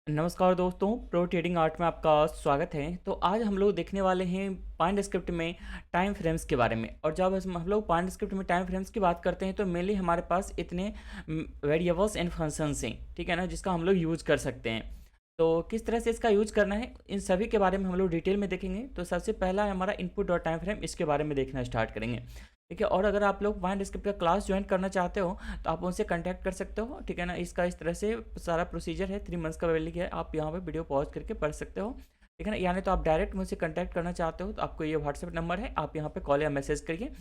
नमस्कार दोस्तों, pro trading art में आपका स्वागत है। तो आज हम लोग देखने वाले हैं पाइंड स्क्रिप्ट में टाइम फ्रेम्स के बारे में। और जब हम लोग पाइंड स्क्रिप्ट में टाइम फ्रेम्स की बात करते हैं तो मेनली हमारे पास इतने वेरिएबल्स एंड फंक्शंस हैं, ठीक है ना, जिसका हम लोग यूज़ कर सकते हैं। तो किस तरह से इसका यूज़ करना है, इन सभी के बारे में हम लोग डिटेल में देखेंगे। तो सबसे पहला है हमारा इनपुट डॉट टाइम फ्रेम, इसके बारे में देखना स्टार्ट करेंगे, ठीक है। और अगर आप लोग पाइंड स्क्रिप्ट का क्लास ज्वाइन करना चाहते हो तो आप उनसे कांटेक्ट कर सकते हो, ठीक है ना। इसका इस तरह से सारा प्रोसीजर है, 3 मंथ्स का वैलिडिटी है। आप यहाँ पे वीडियो पॉज करके पढ़ सकते हो, ठीक है ना। यानी तो आप डायरेक्ट मुझसे कांटेक्ट करना चाहते हो तो आपको ये व्हाट्सएप नंबर है, आप यहाँ पे कॉल या मैसेज करिए।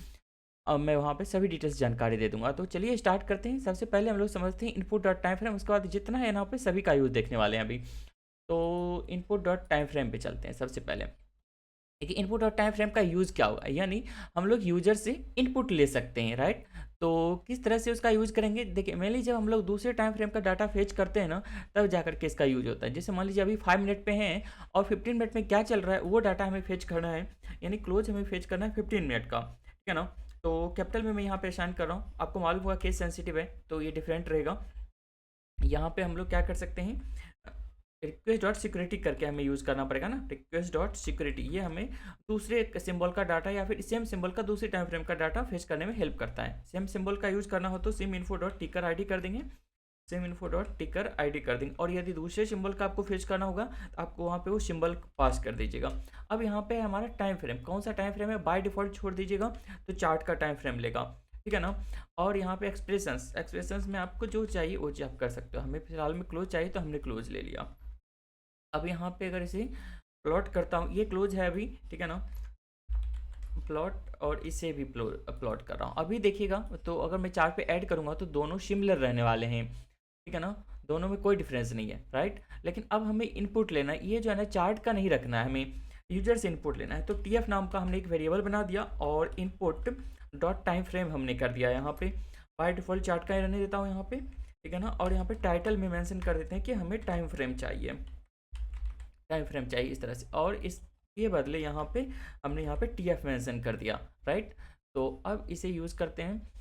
अब मैं वहाँ पे सभी डिटेल्स जानकारी दे दूंगा। तो चलिए स्टार्ट करते हैं। सबसे पहले हम लोग समझते हैं इनपुट डॉट टाइम फ्रेम, उसके बाद जितना है यहाँ पे सभी का यूज़ देखने वाले हैं अभी। तो इनपुट डॉट टाइम फ्रेम पे चलते हैं सबसे पहले। देखिए इनपुट और टाइम फ्रेम का यूज़ क्या होगा, यानी हम लोग यूजर से इनपुट ले सकते हैं, राइट। तो किस तरह से उसका यूज़ करेंगे, देखिए मेनली जब हम लोग दूसरे टाइम फ्रेम का डाटा फेच करते हैं ना, तब जाकर के इसका यूज होता है। जैसे मान लीजिए अभी 5 मिनट पे हैं और 15 मिनट में क्या चल रहा है वो डाटा हमें फेच करना है, यानी क्लोज हमें फेच करना है 15 मिनट का, ठीक है ना। तो कैपिटल में मैं यहाँ पे शाइन कर रहा हूँ, आपको मालूम होगा केस सेंसिटिव है तो ये डिफरेंट रहेगा। यहाँ पे हम लोग क्या कर सकते हैं, रिक्वेस्ट डॉट सिक्योरिटी करके हमें यूज़ करना पड़ेगा ना, रिक्वेस्ट डॉट सिक्योरिटी। ये हमें दूसरे सिंबल का डाटा या फिर सेम सिंबल का दूसरे टाइम फ्रेम का डाटा फेच करने में हेल्प करता है। सेम सिंबल का यूज़ करना हो तो सिम इन्फो डॉट टिकर आई डी कर देंगे, सिम इन्फो डॉट टिकर आई डी कर देंगे। और यदि दूसरे सिंबल का आपको फेच करना होगा तो आपको वहाँ पे वो सिंबल पास कर दीजिएगा। अब यहाँ पे हमारा टाइम फ्रेम, कौन सा टाइम फ्रेम है, बाय डिफॉल्ट छोड़ दीजिएगा तो चार्ट का टाइम फ्रेम लेगा, ठीक है ना। और यहाँ पे एक्सप्रेशंस में आपको जो चाहिए वो चीज़ आप कर सकते हो। हमें फिलहाल में क्लोज चाहिए तो हमने क्लोज ले लिया। अब यहाँ पे अगर इसे प्लॉट करता हूँ, ये क्लोज है अभी, ठीक है ना, प्लॉट, और इसे भी प्लॉट कर रहा हूँ। अभी देखिएगा तो अगर मैं चार्ट पे ऐड करूँगा तो दोनों सिमिलर रहने वाले हैं, ठीक है ना, दोनों में कोई डिफरेंस नहीं है, राइट। लेकिन अब हमें इनपुट लेना है, ये जो है ना चार्ट का नहीं रखना है, हमें यूजर से इनपुट लेना है। तो टीएफ नाम का हमने एक वेरिएबल बना दिया और इनपुट डॉट टाइम फ्रेम हमने कर दिया यहाँ पे। बाय डिफॉल्ट चार्ट का ही रहने देता हूँ यहाँ पे, ठीक है ना। और यहाँ पे टाइटल में मेंशन कर देते हैं कि हमें टाइम फ्रेम चाहिए, टाइम फ्रेम चाहिए इस तरह से। और इसके बदले यहाँ पे हमने यहाँ पे टी एफ मेंशन कर दिया, राइट। तो अब इसे यूज़ करते हैं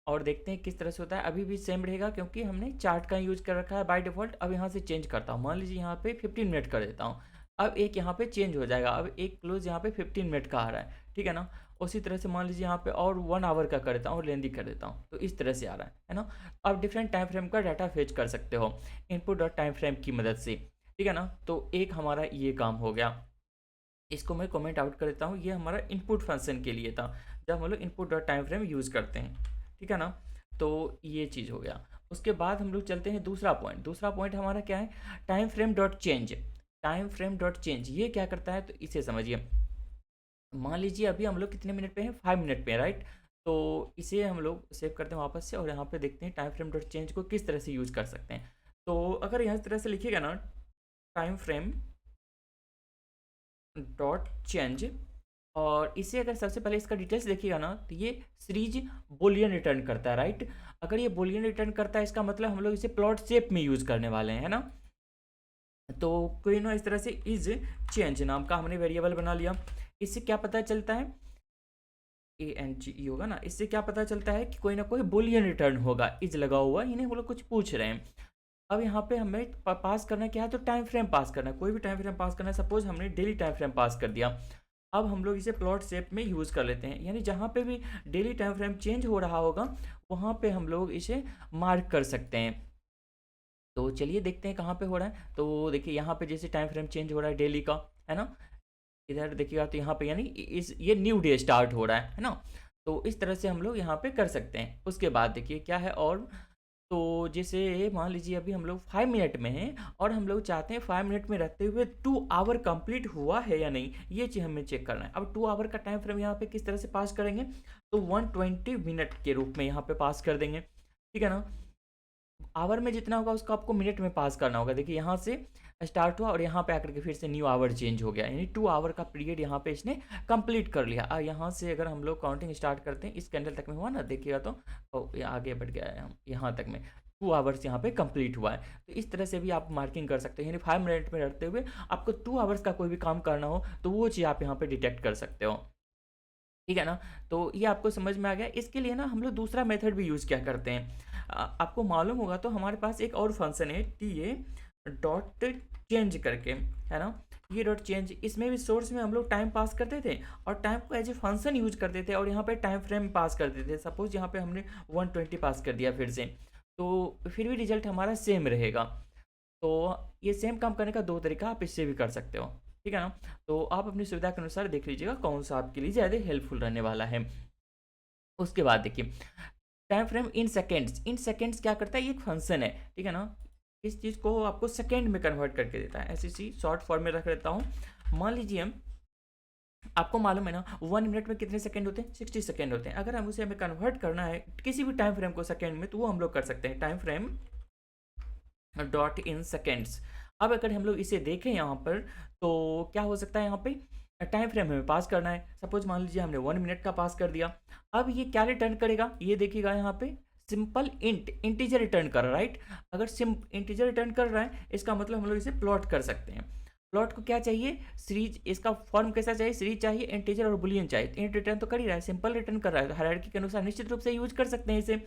और देखते हैं किस तरह से होता है। अभी भी सेम रहेगा क्योंकि हमने चार्ट का यूज़ कर रखा है बाय डिफ़ॉल्ट। अब यहाँ से चेंज करता हूँ, मान लीजिए यहाँ पे 15 मिनट कर देता हूँ। अब एक यहाँ पे चेंज हो जाएगा, अब एक क्लोज यहाँ पे 15 मिनट का आ रहा है, ठीक है ना। उसी तरह से मान लीजिए यहाँ पे और 1 आवर का कर देता हूँ और लेंदी कर देता हूँ, तो इस तरह से आ रहा है ना। अब डिफरेंट टाइम फ्रेम का डाटा फेच कर सकते हो इनपुट डॉट टाइम फ्रेम की मदद से, ठीक है ना। तो एक हमारा ये काम हो गया, इसको मैं कमेंट आउट कर देता हूँ। ये हमारा इनपुट फंक्शन के लिए था, जब हम लोग input dot time frame use करते हैं, ठीक है ना। तो ये चीज़ हो गया। उसके बाद हम लोग चलते हैं दूसरा पॉइंट। दूसरा पॉइंट हमारा क्या है, time frame dot change. Time frame dot change ये क्या करता है, तो इसे समझिए। मान लीजिए अभी हम लोग कितने मिनट पे हैं, 5 मिनट पे, राइट। तो इसे हम लोग सेव करते हैं वापस से और यहाँ पे देखते हैं टाइम फ्रेम डॉट चेंज को किस तरह से यूज़ कर सकते हैं। तो अगर यहाँ इस तरह से लिखिएगा ना, टाइम फ्रेम डॉट चेंज, और इसे अगर सबसे पहले इसका डिटेल्स देखिएगा ना तो ये सीरीज बोलियन रिटर्न करता है, राइट। अगर ये बोलियन रिटर्न करता है इसका मतलब हम लोग इसे प्लॉट शेप में यूज़ करने वाले हैं, है ना। तो कोई ना इस तरह से इज चेंज नाम का हमने वेरिएबल बना लिया। इससे क्या पता चलता है, ANGE होगा ना, इससे क्या पता चलता है कि कोई ना कोई बोलियन रिटर्न होगा, इज लगा हुआ, इन्हें वो लोग कुछ पूछ रहे हैं। अब यहाँ पे हमें पास करना क्या है, तो टाइम फ्रेम पास करना है, कोई भी टाइम फ्रेम पास करना है। सपोज हमने डेली टाइम फ्रेम पास कर दिया। अब हम लोग इसे प्लॉट शेप में यूज़ कर लेते हैं, यानी जहाँ पे भी डेली टाइम फ्रेम चेंज हो रहा होगा वहाँ पे हम लोग इसे मार्क कर सकते हैं। तो चलिए देखते हैं कहाँ पे हो रहा है। तो देखिए यहाँ पे जैसे टाइम फ्रेम चेंज हो रहा है डेली का, है ना। इधर देखिएगा तो यहाँ पे यानी इस ये न्यू डे स्टार्ट हो रहा है ना। तो इस तरह से हम लोग यहाँ पे कर सकते हैं। उसके बाद देखिए क्या है, और तो जैसे मान लीजिए अभी हम लोग 5 मिनट में हैं और हम लोग चाहते हैं 5 मिनट में रहते हुए 2 आवर कंप्लीट हुआ है या नहीं, ये चीज़ हमें चेक करना है। अब 2 आवर का टाइम फ्रेम यहाँ पे किस तरह से पास करेंगे, तो 120 मिनट के रूप में यहाँ पे पास कर देंगे, ठीक है ना। आवर में जितना होगा उसको आपको मिनट में पास करना होगा। देखिए यहाँ से स्टार्ट हुआ और यहाँ पे आकर के फिर से न्यू आवर चेंज हो गया, यानी 2 आवर का पीरियड यहाँ पे इसने कंप्लीट कर लिया। अब यहाँ से अगर हम लोग काउंटिंग स्टार्ट करते हैं, इस कैंडल तक में हुआ ना, देखिएगा तो ये आगे बढ़ गया है, हम यहाँ तक में 2 आवर्स यहाँ पे कंप्लीट हुआ है। तो इस तरह से भी आप मार्किंग कर सकते हैं, यानी 5 मिनट में रहते हुए आपको 2 आवर्स का कोई भी काम करना हो तो वो चीज़ आप यहाँ पे डिटेक्ट कर सकते हो, ठीक है ना। तो ये आपको समझ में आ गया। इसके लिए ना हम लोग दूसरा मेथड भी यूज़ क्या करते हैं, आपको मालूम होगा तो हमारे पास एक और फंक्शन है, TA डॉट चेंज करके, है ना, ये डॉट चेंज, इसमें भी सोर्स में हम लोग टाइम पास करते थे और टाइम को एज ए फंक्शन यूज करते थे, और यहाँ पे टाइम फ्रेम पास करते थे। सपोज यहाँ पे हमने 120 पास कर दिया फिर से, तो फिर भी रिजल्ट हमारा सेम रहेगा। तो ये सेम काम करने का दो तरीका आप इससे भी कर सकते हो, ठीक है ना। तो आप अपनी सुविधा के अनुसार देख लीजिएगा कौन सा आपके लिए ज़्यादा हेल्पफुल रहने वाला है। उसके बाद देखिए, time frame in seconds, in seconds क्या करता है, ये एक फंक्शन है, ठीक है ना। इस चीज़ को आपको सेकेंड में कन्वर्ट करके देता है। ऐसी सी शॉर्ट फॉर्म में रख लेता हूँ। मान लीजिए आपको मालूम है ना 1 मिनट में कितने सेकंड होते हैं, 60 सेकंड होते हैं। अगर हम उसे हमें कन्वर्ट करना है किसी भी टाइम फ्रेम को सेकंड में, तो वो हम लोग कर सकते हैं, time frame dot in seconds. अब अगर हम लोग इसे देखें यहाँ पर, तो क्या हो सकता है, यहाँ पे टाइम फ्रेम हमें पास करना है। सपोज मान लीजिए हमने 1 मिनट का पास कर दिया। अब ये क्या रिटर्न करेगा, ये देखिएगा यहाँ पे सिंपल इंटीजर रिटर्न कर रहा है, राइट। अगर इंटीजर रिटर्न कर रहा है, इसका मतलब हम लोग इसे प्लॉट कर सकते हैं। प्लॉट को क्या चाहिए, सीरीज, इसका फॉर्म कैसा चाहिए, सीरीज चाहिए, इंटीजर और बुलियन चाहिए। इंट रिटर्न तो कर ही रहा है, सिंपल रिटर्न कर रहा है, हायरार्की के अनुसार निश्चित रूप से यूज कर सकते हैं इसे।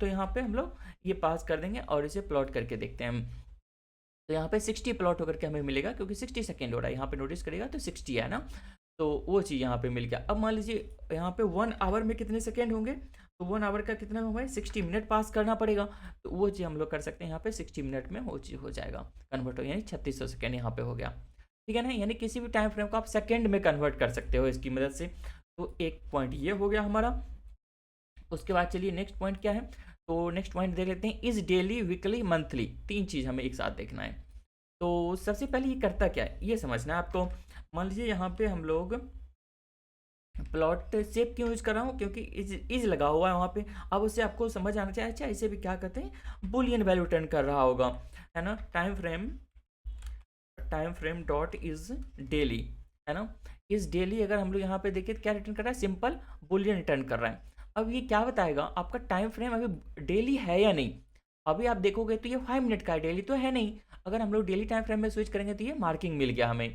तो यहाँ पे हम लोग ये पास कर देंगे और इसे प्लॉट करके देखते हैं हम। तो यहाँ पे 60 प्लॉट होकर के हमें मिलेगा, क्योंकि 60 सेकेंड हो रहा है, यहाँ पे नोटिस करेगा तो 60 है ना, तो वो चीज़ यहाँ पे मिल गया। अब मान लीजिए यहाँ पे 1 आवर में कितने सेकेंड होंगे, तो 1 आवर का कितना होगा, 60 मिनट पास करना पड़ेगा। तो वो चीज़ हम लोग कर सकते हैं, यहाँ पे 60 मिनट में वो चीज़ हो जाएगा कन्वर्ट हो, यानी 3600 सेकेंड यहाँ पे हो गया, ठीक है ना। यानी किसी भी टाइम फ्रेम को आप सेकेंड में कन्वर्ट कर सकते हो इसकी मदद से। तो एक पॉइंट ये हो गया हमारा। उसके बाद चलिए नेक्स्ट पॉइंट क्या है, तो नेक्स्ट पॉइंट देख लेते हैं, इज डेली, वीकली, मंथली, तीन चीज़ हमें एक साथ देखना है। तो सबसे पहले ये करता क्या है ये समझना है आपको। मान लीजिए यहाँ पे हम लोग प्लॉट शेप क्यों यूज कर रहा हूँ, क्योंकि इज लगा हुआ है वहाँ पे। अब उससे आपको समझ आना चाहिए, अच्छा इसे भी क्या कहते हैं, बुलियन वैल्यू रिटर्न कर रहा होगा, है ना। Time frame dot is daily, है ना। इज डेली अगर हम लोग यहाँ पे देखिए तो क्या रिटर्न कर रहा है, सिंपल बुलियन रिटर्न कर रहा है। अब ये क्या बताएगा, आपका टाइम फ्रेम अभी डेली है या नहीं। अभी आप देखोगे तो ये 5 मिनट का है, डेली तो है नहीं। अगर हम लोग डेली टाइम फ्रेम में स्विच करेंगे तो ये मार्किंग मिल गया हमें,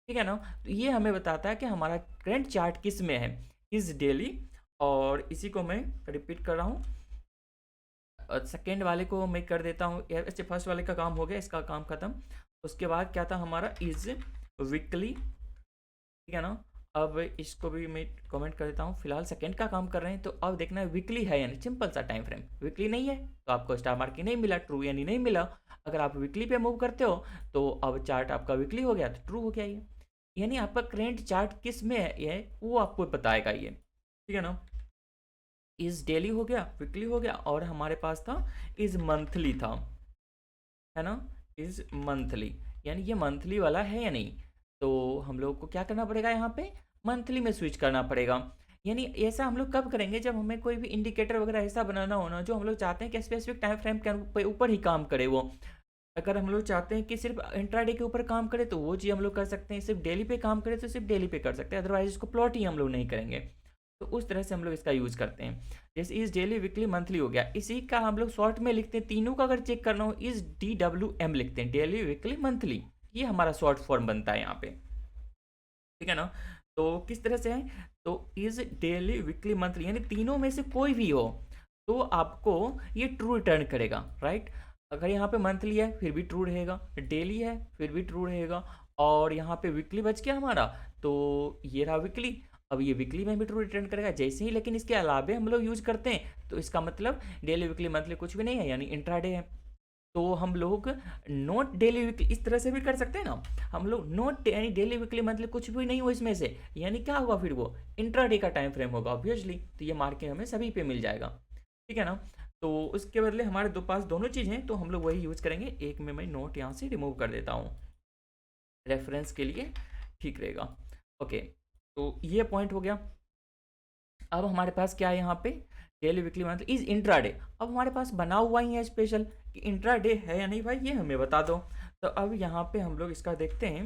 ठीक है ना। तो ये हमें बताता है कि हमारा करंट चार्ट किस में है, इज डेली। और इसी को मैं रिपीट कर रहा हूँ, सेकेंड वाले को मैं कर देता हूँ, ऐसे फर्स्ट वाले का काम हो गया, इसका काम खत्म। उसके बाद क्या था हमारा, इज वीकली, ठीक है ना। अब इसको भी मैं कमेंट कर देता हूँ, फिलहाल सेकंड का काम कर रहे हैं। तो अब देखना है वीकली है यानी सिंपल सा टाइम फ्रेम, वीकली नहीं है तो आपको स्टार मार्किंग नहीं मिला, ट्रू यानी नहीं मिला। अगर आप वीकली पे मूव करते हो तो अब चार्ट आपका वीकली हो गया तो ट्रू हो गया ये, यानी आपका करेंट चार्ट किस में है ये वो आपको बताएगा ये, ठीक है ना। इज डेली हो गया, वीकली हो गया, और हमारे पास था इज मंथली था, है ना। इज मंथली, यानी ये मंथली वाला है या नहीं। तो हम लोग को क्या करना पड़ेगा, यहाँ पे मंथली में स्विच करना पड़ेगा। यानी ऐसा हम लोग कब करेंगे, जब हमें कोई भी इंडिकेटर वगैरह ऐसा बनाना होना जो हम लोग चाहते हैं कि स्पेसिफिक टाइम फ्रेम के ऊपर ही काम करे वो। अगर हम लोग चाहते हैं कि सिर्फ इंट्राडे के ऊपर काम करे तो वो चीज़ हम लोग कर सकते हैं, सिर्फ डेली पे काम करे तो सिर्फ डेली पे कर सकते हैं, अदरवाइज इसको प्लॉट ही हम लोग नहीं करेंगे। तो उस तरह से हम लोग इसका यूज़ करते हैं। जैसे इस डेली, वीकली, मंथली हो गया, इसी का हम लोग शॉर्ट में लिखते हैं, तीनों का अगर चेक करना हो इस DWM लिखते हैं, डेली, वीकली, मंथली, ये हमारा शॉर्ट फॉर्म बनता है यहाँ पे, ठीक है ना। तो किस तरह से है, तो इज डेली, वीकली, मंथली, यानी तीनों में से कोई भी हो तो आपको ये ट्रू रिटर्न करेगा, राइट। अगर यहाँ पे मंथली है फिर भी ट्रू रहेगा, डेली है फिर भी ट्रू रहेगा, और यहाँ पे वीकली बच गया हमारा, तो ये रहा वीकली। अब ये वीकली में भी ट्रू रिटर्न करेगा जैसे ही, लेकिन इसके अलावे हम लोग यूज करते हैं तो इसका मतलब डेली, वीकली, मंथली कुछ भी नहीं है, यानी इंट्राडे है। तो हम लोग नोट डेली, वीकली इस तरह से भी कर सकते हैं ना। हम लोग नोट यानी डेली, वीकली, मंथली कुछ भी नहीं हो इसमें से, यानी क्या होगा फिर वो इंट्राडे का टाइम फ्रेम होगा ऑब्वियसली। तो ये मार्किंग हमें सभी पे मिल जाएगा, ठीक है ना। तो उसके बदले हमारे पास दोनों चीज़ हैं तो हम लोग वही यूज़ करेंगे। एक में मैं नोट यहाँ से रिमूव कर देता हूँ रेफरेंस के लिए, ठीक रहेगा। ओके, तो ये पॉइंट हो गया। अब हमारे पास क्या है यहाँ पे, daily, weekly, monthly, is intraday. अब हमारे पास बना हुआ ही है स्पेशल कि इंट्राडे है या नहीं भाई, ये हमें बता दो। तो अब यहाँ पे हम लोग इसका देखते हैं,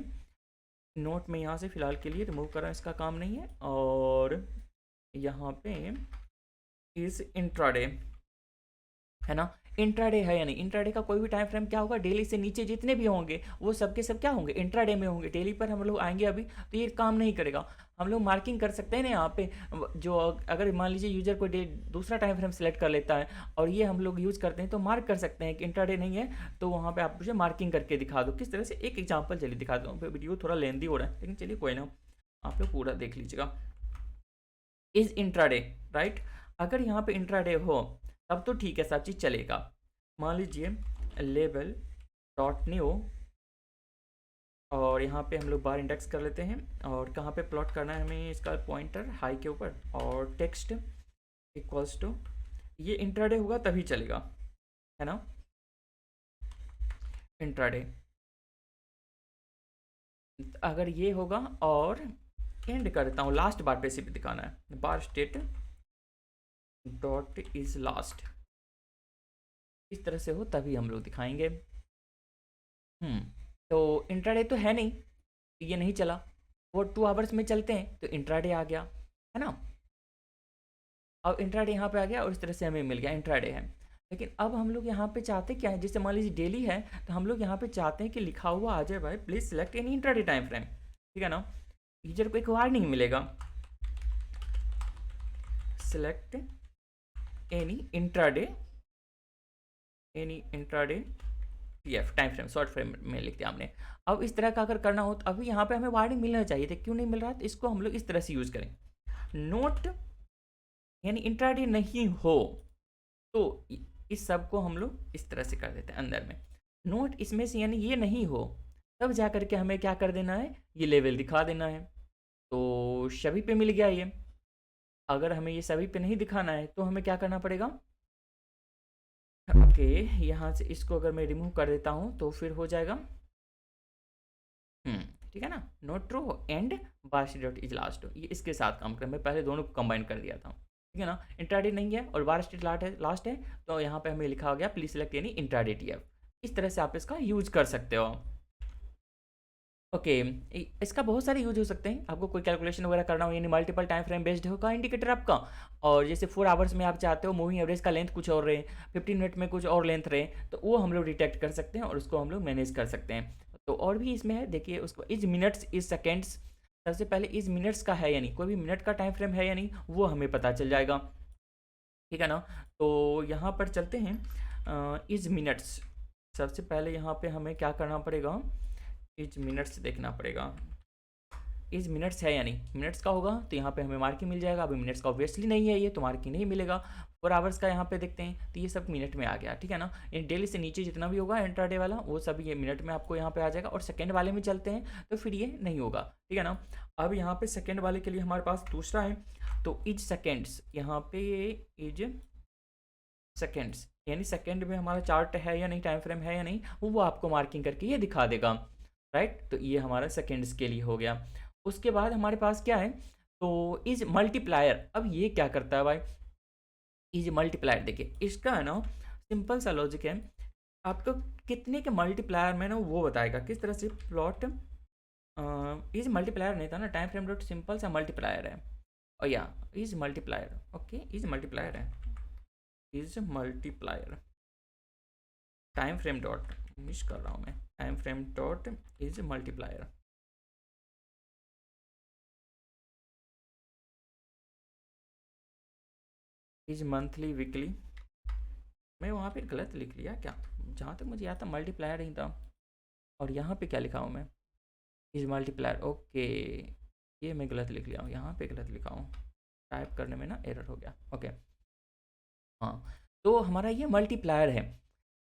नोट में यहाँ से फिलहाल के लिए रिमूव कर रहा हूँ, इसका काम नहीं है। और यहाँ पे इज इंट्राडे, है ना। इंट्राडे है या नहीं। इंट्राडे का कोई भी टाइम फ्रेम क्या होगा, डेली से नीचे जितने भी होंगे वो सबके सब क्या होंगे, इंट्राडे में होंगे। डेली पर हम लोग आएंगे अभी तो ये काम नहीं करेगा। हम लोग मार्किंग कर सकते हैं ना यहाँ पे, जो अगर मान लीजिए यूजर को दूसरा टाइम फ्रेम सेलेक्ट कर लेता है और ये हम लोग यूज़ करते हैं तो मार्क कर सकते हैं कि इंट्राडे नहीं है, तो वहाँ पे आप मुझे मार्किंग करके दिखा दो। किस तरह से, एक एग्जाम्पल चलिए दिखा दो। वीडियो थोड़ा लेंदी हो रहा है लेकिन चलिए कोई ना, आप लोग पूरा देख लीजिएगा। Is intraday, right. अगर यहाँ पे इंट्राडे हो तब तो ठीक है, सब चीज़ चलेगा। मान लीजिए लेवल डॉट न्यू, और यहाँ पे हम लोग बार इंडेक्स कर लेते हैं, और कहाँ पे प्लॉट करना है हमें इसका पॉइंटर, हाई के ऊपर, और टेक्स्ट इक्वल्स टू, ये इंट्राडे होगा तभी चलेगा, है ना। इंट्राडे अगर ये होगा, और एंड कर देता हूँ, लास्ट बार पे सिर्फ दिखाना है, बार स्टेट डॉट इज लास्ट, इस तरह से हो तभी हम लोग दिखाएंगे। तो इंट्राडे तो है नहीं, ये नहीं चला। वो 2 आवर्स में चलते हैं तो इंट्राडे आ गया, है ना। अब इंट्राडे यहाँ पे आ गया और इस तरह से हमें मिल गया इंट्राडे है। लेकिन अब हम लोग यहाँ पे चाहते क्या है, जैसे मान लीजिए डेली है तो हम लोग यहाँ पे चाहते हैं कि लिखा हुआ आ जाए भाई please select any intraday time frame, ठीक है ना। यूजर को एक वार्निंग मिलेगा, select any intraday TF time frame, short frame में लिख दिया हमने। अब इस तरह का अगर करना हो तो अभी यहाँ पे हमें वार्निंग मिलना चाहिए था, क्यों नहीं मिल रहा है, तो इसको हम लोग इस तरह से यूज़ करें। नोट यानी इंट्राडे नहीं हो तो इस सब को हम लोग इस तरह से कर देते हैं अंदर में। नोट इसमें से यानी ये नहीं हो, तब जा करके हमें क्या कर देना है, ये लेवल दिखा देना है। तो सभी पे मिल गया ये। अगर हमें ये सभी पे नहीं दिखाना है तो हमें क्या करना पड़ेगा, ओके यहाँ से इसको अगर मैं रिमूव कर देता हूँ तो फिर हो जाएगा, ठीक है ना, note true and bar dot is last, ये इसके साथ काम कर, मैं पहले दोनों को कंबाइन कर दिया था, ठीक है ना। इंट्राडे नहीं है और बार स्टेट लास्ट है तो यहाँ पे हमें लिखा हो गया प्लीज सिलेक्ट यानी इंट्राडे टीएफ। इस तरह से आप इसका यूज कर सकते हो। ओके इसका बहुत सारे यूज हो सकते हैं, आपको कोई कैलकुलेशन वगैरह करना हो, यानी मल्टीपल टाइम फ्रेम बेस्ड होगा इंडिकेटर आपका। और जैसे 4 आवर्स में आप चाहते हो मूविंग एवरेज का लेंथ कुछ और रहे, 15 मिनट में कुछ और लेंथ रहे, तो वो हम लोग डिटेक्ट कर सकते हैं और उसको हम लोग मैनेज कर सकते हैं। तो और भी इसमें है, देखिए उसको इज मिनट्स इज सेकेंड्स, सबसे पहले इज मिनट्स का है यानी कोई भी मिनट का टाइम फ्रेम है या नहीं वो हमें पता चल जाएगा, ठीक है ना। तो यहाँ पर चलते हैं, इज मिनट्स, सबसे पहले यहाँ पे हमें क्या करना पड़ेगा, इज मिनट्स देखना पड़ेगा, इज मिनट्स है यानी मिनट्स का होगा तो यहाँ पे हमें मार्किंग मिल जाएगा। अभी मिनट्स का ऑब्वियसली नहीं है ये, तो मार्किंग नहीं मिलेगा। 4 आवर्स का यहाँ पे देखते हैं तो ये सब मिनट में आ गया, ठीक है ना। इन डेली से नीचे जितना भी होगा इंट्राडे वाला वो सब ये मिनट में आपको यहाँ पे आ जाएगा। और सेकेंड वाले में चलते हैं तो फिर ये नहीं होगा, ठीक है ना। अब यहाँ पे सेकेंड वाले के लिए हमारे पास दूसरा है, तो इज सेकेंड्स, यहाँ पे इज सेकेंड्स यानी सेकेंड में हमारा चार्ट है या नहीं, टाइम फ्रेम है या नहीं, वो आपको मार्किंग करके ये दिखा देगा, राइट। तो ये हमारा सेकेंड्स के लिए हो गया। उसके बाद हमारे पास क्या है, तो इज मल्टीप्लायर। अब ये क्या करता है भाई, इज मल्टीप्लायर, देखिए इसका है ना सिंपल सा लॉजिक है, आपको कितने के मल्टीप्लायर में ना वो बताएगा किस तरह से प्लॉट। इज मल्टीप्लायर नहीं था ना, टाइम फ्रेम डॉट सिंपल सा मल्टीप्लायर है, और या is multiplier, okay is multiplier है, is multiplier time frame dot, miss कर रहा हूँ मैं, time frame dot is multiplier. Is monthly weekly, मैं वहाँ पे गलत लिख लिया क्या, जहाँ तक मुझे याद था मल्टीप्लायर ही था, और यहाँ पे क्या लिखा हूँ मैं, इज मल्टीप्लायर, ओके ये मैं गलत लिख लिया हूँ, यहाँ पे गलत लिखा हूँ, टाइप करने में ना एरर हो गया, ओके हाँ। तो हमारा ये मल्टीप्लायर है,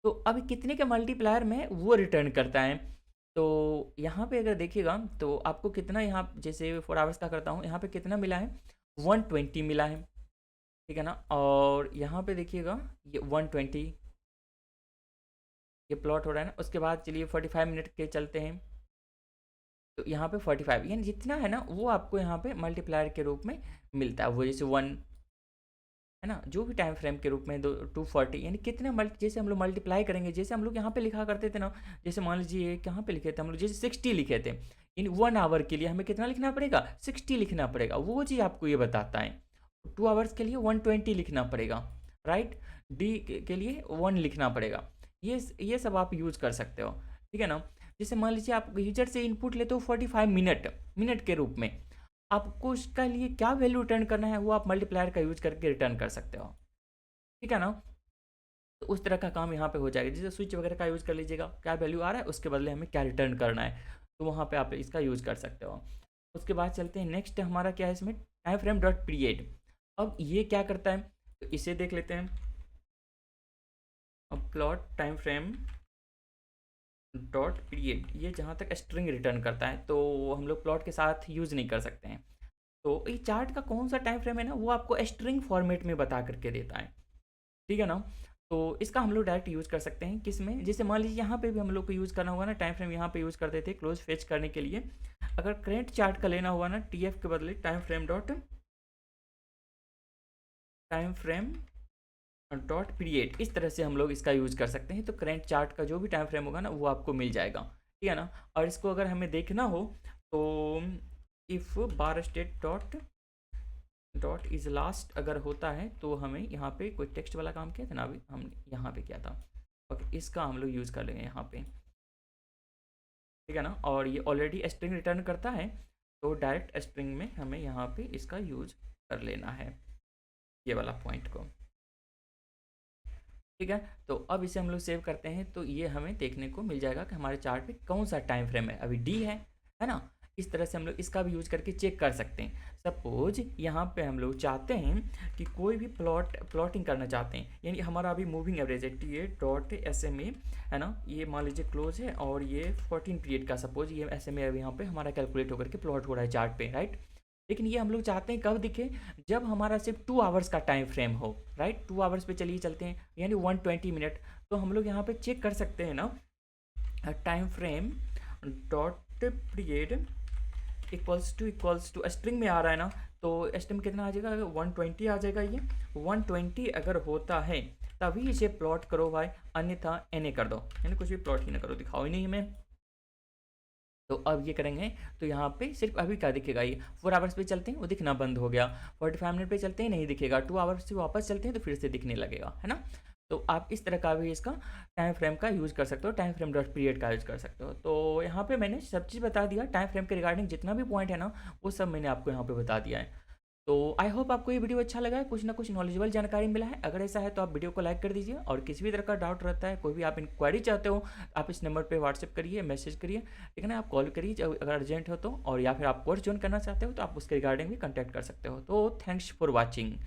तो अब कितने के मल्टीप्लायर में वो रिटर्न करता है। तो यहाँ पे अगर देखिएगा तो आपको कितना, यहाँ जैसे 4 आवर्स का करता हूँ, यहाँ पे कितना मिला है, 120 मिला है, ठीक है ना। और यहाँ पे देखिएगा ये 120 ये प्लॉट हो रहा है ना। उसके बाद चलिए 45 मिनट के चलते हैं, तो यहाँ पे 45 यानी जितना है ना वो आपको यहाँ पे मल्टीप्लायर के रूप में मिलता है। वो जैसे 1 है ना, जो भी टाइम फ्रेम के रूप में 240 यानी कितने जैसे हम लोग मल्टीप्लाई करेंगे, जैसे हम लोग यहाँ पे लिखा करते थे ना, जैसे मान लीजिए कहाँ पे लिखे थे हम लोग, जैसे 60 लिखे थे, इन 1 आवर के लिए हमें कितना लिखना पड़ेगा, 60 लिखना पड़ेगा, वो चीज़ आपको ये बताता है। 2 आवर्स के लिए 120 लिखना पड़ेगा, राइट। डी के लिए 1 लिखना पड़ेगा। ये सब आप यूज़ कर सकते हो, ठीक है ना। जैसे मान लीजिए आप यूजर से इनपुट लेते हो 45 मिनट के रूप में, आपको उसका लिए क्या वैल्यू रिटर्न करना है वो आप मल्टीप्लायर का यूज करके रिटर्न कर सकते हो, ठीक है ना। तो उस तरह का काम यहाँ पे हो जाएगा। जैसे स्विच वगैरह का यूज़ कर लीजिएगा, क्या वैल्यू आ रहा है उसके बदले हमें क्या रिटर्न करना है, तो वहाँ पे आप इसका यूज़ कर सकते हो। उसके बाद चलते हैं नेक्स्ट, हमारा क्या है इसमें, टाइम फ्रेम डॉट पीरियड। अब ये क्या करता है, तो इसे देख लेते हैं। अब plot time frame dot period, ये जहाँ तक स्ट्रिंग रिटर्न करता है तो हम लोग प्लॉट के साथ यूज़ नहीं कर सकते हैं। तो ये चार्ट का कौन सा टाइम फ्रेम है ना, वो आपको स्ट्रिंग फॉर्मेट में बता करके देता है, ठीक है ना। तो इसका हम लोग डायरेक्ट यूज़ कर सकते हैं किस में, जैसे मान लीजिए यहाँ पे भी हम लोग को यूज़ करना होगा ना, टाइम फ्रेम यहाँ पे यूज़ करते थे क्लोज फेच करने के लिए। अगर करेंट चार्ट का लेना हुआ ना, टीएफ के बदले टाइम फ्रेम डॉट पीरियड, इस तरह से हम लोग इसका यूज़ कर सकते हैं। तो करेंट चार्ट का जो भी टाइम फ्रेम होगा ना वो आपको मिल जाएगा, ठीक है ना। और इसको अगर हमें देखना हो तो if bar state dot is last अगर होता है तो हमें यहाँ पे कोई टेक्स्ट वाला काम किया था ना, अभी हम यहाँ पे किया था। ओके, इसका हम लोग यूज़ कर लेंगे यहाँ पे, ठीक है ना। और ये ऑलरेडी स्ट्रिंग रिटर्न करता है, तो डायरेक्ट स्ट्रिंग में हमें यहाँ पे इसका यूज कर लेना है, ये वाला पॉइंट को, ठीक है। तो अब इसे हम लोग सेव करते हैं, तो ये हमें देखने को मिल जाएगा कि हमारे चार्ट पे कौन सा टाइम फ्रेम है, अभी डी है ना। इस तरह से हम लोग इसका भी यूज करके चेक कर सकते हैं। सपोज यहाँ पे हम लोग चाहते हैं कि कोई भी प्लॉटिंग करना चाहते हैं, यानी हमारा अभी मूविंग एवरेज है T A dot S M A, है ना। ये मान लीजिए क्लोज है और ये 14 पीरियड का सपोज ये एस एम ए अभी यहाँ पे हमारा कैलकुलेट होकर के प्लॉट हो रहा है चार्ट पे, राइट। लेकिन ये हम लोग चाहते हैं कब दिखे, जब हमारा सिर्फ 2 आवर्स का टाइम फ्रेम हो, राइट। 2 आवर्स पे चलिए चलते हैं, यानी 120 मिनट। तो हम लोग यहाँ पे चेक कर सकते हैं ना, time frame dot period equals to string में आ रहा है ना, तो स्ट्रिंग कितना आ जाएगा, 120 आ जाएगा। ये 120 अगर होता है तभी इसे प्लॉट करो भाई, अन्यथा एने कर दो, यानी कुछ भी प्लॉट ही ना करो, दिखाओ ही नहीं हमें। तो अब ये करेंगे तो यहाँ पे सिर्फ अभी क्या दिखेगा, ये 4 आवर्स पे चलते हैं वो दिखना बंद हो गया, 45 मिनट पे चलते हैं नहीं दिखेगा, 2 आवर्स से वापस चलते हैं तो फिर से दिखने लगेगा, है ना। तो आप इस तरह का भी इसका टाइम फ्रेम का यूज़ कर सकते हो, टाइम फ्रेम डॉट पीरियड का यूज़ कर सकते हो। तो यहाँ पे मैंने सब चीज़ बता दिया, टाइम फ्रेम के रिगार्डिंग जितना भी पॉइंट है ना वो सब मैंने आपको यहाँ पे बता दिया है। तो आई होप आपको ये वीडियो अच्छा लगा है, कुछ ना कुछ नॉलेजेबल जानकारी मिला है। अगर ऐसा है तो आप वीडियो को लाइक कर दीजिए, और किसी भी तरह का डाउट रहता है, कोई भी आप इंक्वायरी चाहते हो, आप इस नंबर पे व्हाट्सएप करिए, मैसेज करिए, ठीक है ना। आप कॉल करिए अगर अर्जेंट हो तो, और या फिर आप कोर्स ज्वाइन करना चाहते हो तो आप उसके रिगार्डिंग भी कॉन्टैक्ट कर सकते हो। तो थैंक्स फॉर वॉचिंग।